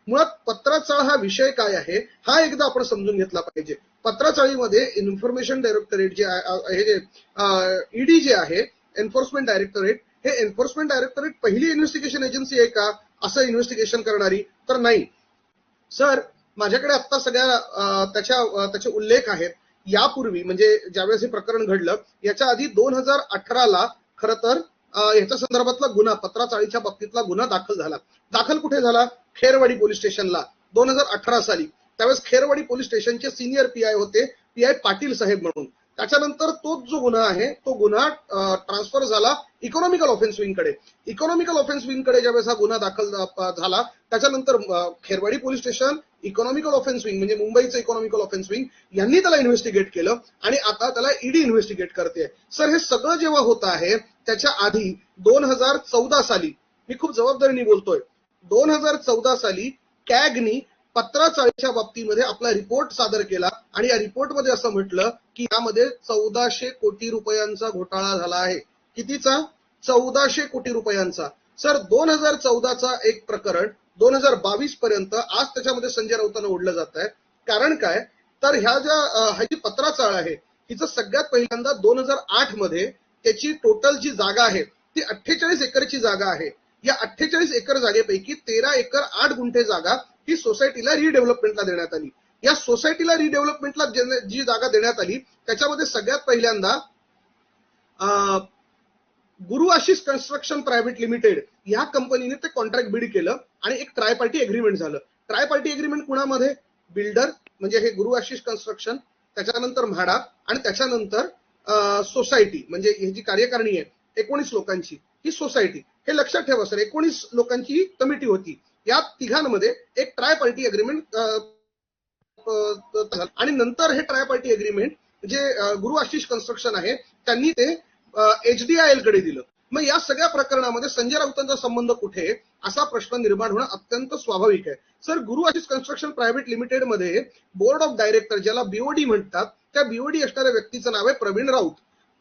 मुळात पत्राचाळ हा विषय काय आहे हा एकदा आपण समजून घेतला पाहिजे. पत्राचाळीमध्ये इन्फॉर्मेशन डायरेक्टरेट जे हे जे ईडी जे आहे, एन्फोर्समेंट डायरेक्टरेट, हे एन्फोर्समेंट डायरेक्टरेट पहिली इन्व्हेस्टिगेशन एजन्सी आहे का असं इन्व्हेस्टिगेशन करणारी? तर नाही सर. माझ्याकडे आता सगळ्या त्याचे उल्लेख आहेत. यापूर्वी म्हणजे ज्यावेळेस हे प्रकरण घडलं याच्या आधी 2018ला खरं तर याच्या संदर्भातला गुन्हा, पत्राचाळीच्या बाबतीतला गुन्हा दाखल कुठे झाला? खेरवाडी पोलीस स्टेशनला 2018 साली. त्यावेळेस खेरवाडी पोलीस स्टेशनचे सिनियर पीआय होते, पीआय पाटील साहेब म्हणून. त्याच्यानंतर तोच जो गुन्हा आहे तो गुन्हा ट्रान्सफर झाला इकॉनॉमिकल ऑफेन्स विंगकडे. इकॉनॉमिकल ऑफेन्स विंगकडे ज्यावेळेस हा गुन्हा दाखल झाला त्याच्यानंतर Kherwadi police station, economical offence wing म्हणजे मुंबईचं इकॉनॉमिकल ऑफेन्स विंग यांनी त्याला इन्व्हेस्टिगेट केलं आणि आता त्याला ईडी इन्व्हेस्टिगेट करते. सर हे सगळं जेव्हा होत आहे त्याच्या आधी 2014 साली, मी खूप जबाबदारीने बोलतोय, 2014 साली कॅगनी पत्राचाळीच्या बाबतीमध्ये आपला रिपोर्ट सादर केला आणि या रिपोर्टमध्ये असं म्हटलं की यामध्ये 1400 कोटी रुपयांचा घोटाळा झाला आहे. कितीचा? 1400 कोटी रुपयांचा. सर 2014चा एक प्रकरण 2022 पर्यंत आज त्याच्यामध्ये संजय राऊतांना ओढलं जात आहे. कारण काय तर हा जी पत्राचाळ आहे हिचं सगळ्यात पहिल्यांदा 2008 मध्ये त्याची टोटल जी जागा आहे ती 48 एकरची जागा आहे. या 48 एकर जागेपैकी 13 एकर 8 गुंठे जागा ही सोसायटीला रिडेव्हलपमेंटला देण्यात आली. या सोसायटीला रिडेव्हलपमेंटला जी जागा देण्यात आली त्याच्यामध्ये सगळ्यात पहिल्यांदा गुरु आशिष कन्स्ट्रक्शन प्रायव्हेट लिमिटेड या कंपनीने ते कॉन्ट्रॅक्ट बीड केलं आणि एक ट्राय पार्टी एग्रीमेंट झालं. ट्राय पार्टी एग्रीमेंट कुणामध्ये? बिल्डर म्हणजे हे गुरु आशिष कन्स्ट्रक्शन, त्याच्यानंतर म्हाडा आणि त्याच्यानंतर सोसायटी म्हणजे ही जी कार्यकारिणी आहे 19 लोकांची ही सोसायटी. हे लक्षात ठेवा सर, 19 लोकांची ही कमिटी होती. या तिघांमध्ये एक ट्राय पार्टी एग्रीमेंट आणि नंतर हे ट्राय पार्टी एग्रीमेंट जे गुरु आशिष कन्स्ट्रक्शन आहे त्यांनी ते HDIL कडे दिलं. मग या सगळ्या प्रकरणामध्ये संजय राऊतांचा संबंध कुठे असा प्रश्न निर्माण होणं अत्यंत स्वाभाविक आहे. सर गुरु आशिष कन्स्ट्रक्शन प्रायव्हेट लिमिटेड मध्ये बोर्ड ऑफ डायरेक्टर ज्याला BOD म्हणतात त्या BOD असणाऱ्या व्यक्तीचं नाव आहे प्रवीण राऊत.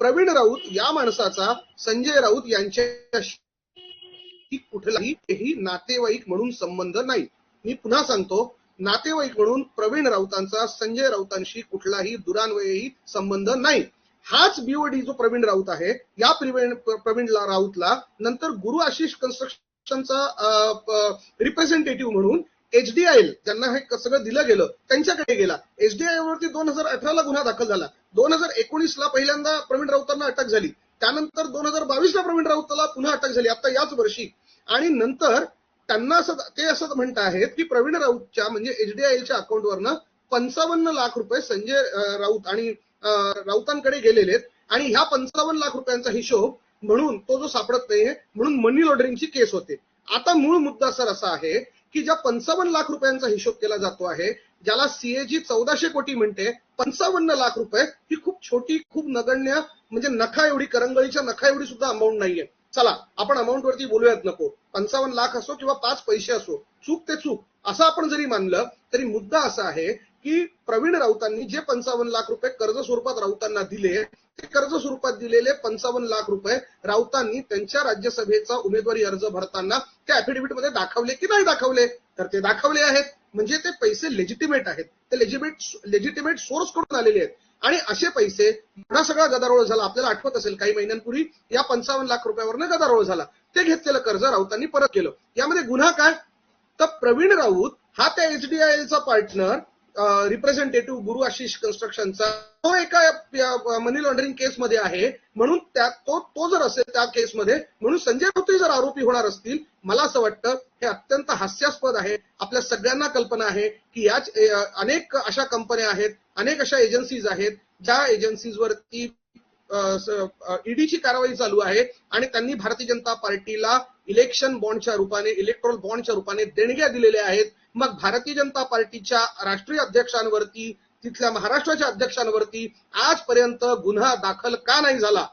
प्रवीण राऊत या माणसाचा संजय राऊत यांच्याशी कुठलाही नातेवाईक म्हणून संबंध नाही. मी पुन्हा सांगतो, नातेवाईक म्हणून प्रवीण राऊतांचा संजय राऊतांशी कुठलाही दुरान्वयही संबंध नाही. हाच BOD जो प्रवीण राऊत आहे या प्रवीण राऊतला नंतर गुरु आशिष कन्स्ट्रक्शनचा रिप्रेझेंटेटिव्ह म्हणून HDIL ज्यांना हे सगळं दिलं गेलं त्यांच्याकडे गेला. HDIL वरती 2018ला गुन्हा दाखल झाला. 2019ला पहिल्यांदा प्रवीण राऊतांना अटक झाली. त्यानंतर 2022ला प्रवीण राऊताला पुन्हा अटक झाली आता याच वर्षी. आणि नंतर त्यांना असं म्हणत आहेत की प्रवीण राऊतच्या म्हणजे HDILच्या अकाउंटवरनं 55 लाख रुपये संजय राऊत आणि राऊतांकडे गेलेले आहेत आणि ह्या 55 लाख रुपयांचा हिशोब म्हणून तो जो सापडत नाहीये म्हणून मनी लॉन्ड्रिंगची केस होते. आता मूळ मुद्दा सर असा आहे की ज्या 55 लाख रुपयांचा हिशोब केला जातो आहे, ज्याला CAG 1400 कोटी म्हणते, 55 लाख रुपये ही खूप छोटी, खूप नगण्य म्हणजे नखा एवढी, करंगळीच्या नखा एवढी सुद्धा अमाऊंट नाहीये. चला आपण अमाऊंट वरती बोलूयात नको. 55 लाख असो किंवा 5 पैसे असो, चूक ते चूक असं आपण जरी मानलं तरी मुद्दा असा आहे की प्रवीण राऊतांनी जे 55 लाख रुपये कर्ज स्वरूपात राऊतांना दिले ते कर्ज स्वरूपात दिलेले 55 लाख रुपये राऊतांनी त्यांच्या राज्यसभेचा उमेदवारी अर्ज भरताना त्या ऍफिडेव्हिट मध्ये दाखवले की नाही दाखवले? तर ते दाखवले आहेत. म्हणजे ते पैसे लेजिटिमेट आहेत, ते लेजिटिमेट सोर्स कडून आलेले आहेत. आणि असे पैसे एवढा सगळा गदारोळ झाला, आपल्याला आठवत असेल काही महिन्यांपूर्वी या 55 लाख रुपयावरनं गदारोळ झाला. ते घेतलेलं कर्ज राऊतांनी परत केलं. यामध्ये गुन्हा काय? तर प्रवीण राऊत हा त्या HDILचा पार्टनर रिप्रेझेंटेटिव्ह गुरु आशिष कन्स्ट्रक्शनचा तो एका मनी लॉन्ड्रिंग केसमध्ये आहे म्हणून तो जर असेल त्या केसमध्ये म्हणून संजय राऊत जर आरोपी होणार असतील, मला असं वाटतं हे अत्यंत हास्यास्पद आहे. आपल्या सगळ्यांना कल्पना आहे की याच अनेक अशा कंपन्या आहेत, अनेक अशा एजन्सीज आहेत ज्या एजन्सीजवरती ईडीची कारवाई चालू आहे आणि त्यांनी भारतीय जनता पार्टीला इलेक्शन बॉन्डच्या रूपाने, इलेक्ट्रोल बॉन्डच्या रूपाने देणग्या दिलेल्या आहेत. मग भारतीय जनता पार्टीच्या राष्ट्रीय अध्यक्षांवरती, तिथल्या महाराष्ट्राच्या अध्यक्षांवरती आजपर्यंत गुन्हा दाखल का नाही झाला?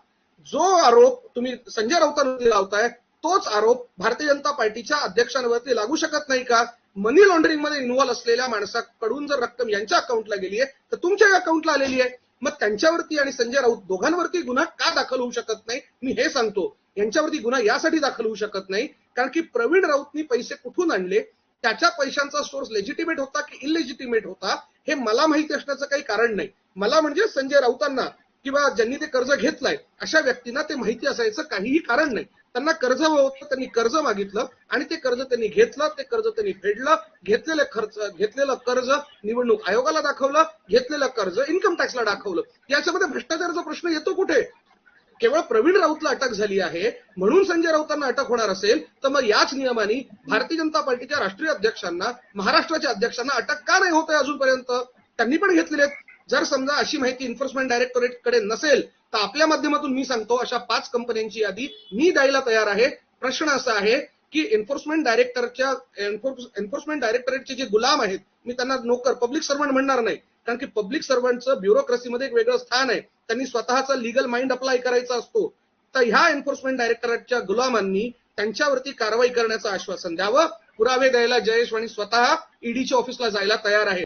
जो आरोप तुम्ही संजय राऊतांवरती लावताय तोच आरोप भारतीय जनता पार्टीच्या अध्यक्षांवरती लागू शकत नाही का? मनी लॉन्ड्रिंग मध्ये इन्व्हॉल्व असलेल्या माणसाकडून जर रक्कम यांच्या अकाउंटला गेली आहे तर तुमच्या अकाउंटला आलेली आहे. मग त्यांच्यावरती आणि संजय राऊत दोघांवरती गुन्हा का दाखल होऊ शकत नाही? मी हे सांगतो, यांच्यावरती गुन्हा यासाठी दाखल होऊ शकत नाही कारण की प्रवीण राऊतनी पैसे कुठून आणले, त्याच्या पैशांचा सोर्स लेजिटिमेट होता की इलेजिटिमेट होता हे मला माहिती असण्याचं काही कारण नाही. मला म्हणजे संजय राऊतांना किंवा ज्यांनी ते कर्ज घेतलंय अशा व्यक्तींना ते माहिती असायचं काहीही कारण नाही. त्यांना कर्ज होतं, त्यांनी कर्ज मागितलं आणि ते कर्ज त्यांनी घेतलं, ते कर्ज त्यांनी फेडलं. घेतलेलं कर्ज निवडणूक आयोगाला दाखवलं, घेतलेलं कर्ज इन्कम टॅक्सला दाखवलं. याच्यामध्ये भ्रष्टाचाराचा प्रश्न येतो कुठे? केवळ प्रवीण राऊतला अटक झाली आहे म्हणून संजय राऊतांना अटक होणार असेल तर मग याच नियमाने भारतीय जनता पार्टीच्या राष्ट्रीय अध्यक्षांना, महाराष्ट्राच्या अध्यक्षांना अटक का नाही होत आहे अजूनपर्यंत? त्यांनी पण घेतलेले आहेत. जर समजा अशी माहिती एन्फोर्समेंट डायरेक्टोरेटकडे नसेल तर आपल्या माध्यमातून मी सांगतो अशा 5 कंपन्यांची यादी मी द्यायला तयार आहे. प्रश्न असा आहे की एन्फोर्समेंट डायरेक्टोरेटचे जे गुलाम आहेत, मी त्यांना नोकर पब्लिक सर्वंट म्हणणार नाही, कारण की पब्लिक सर्वंटचं ब्युरोक्रेसीमध्ये एक वेगळं स्थान आहे. त्यांनी स्वतःचा लीगल माइंड अप्लाय करायचा असतो. तर ह्या एन्फोर्समेंट डायरेक्टरेटच्या गुलामांनी त्यांच्यावरती कारवाई करण्याचं आश्वासन द्यावं. पुरावे द्यायला जयेश वाणी स्वतः ईडीच्या ऑफिसला जायला तयार आहे.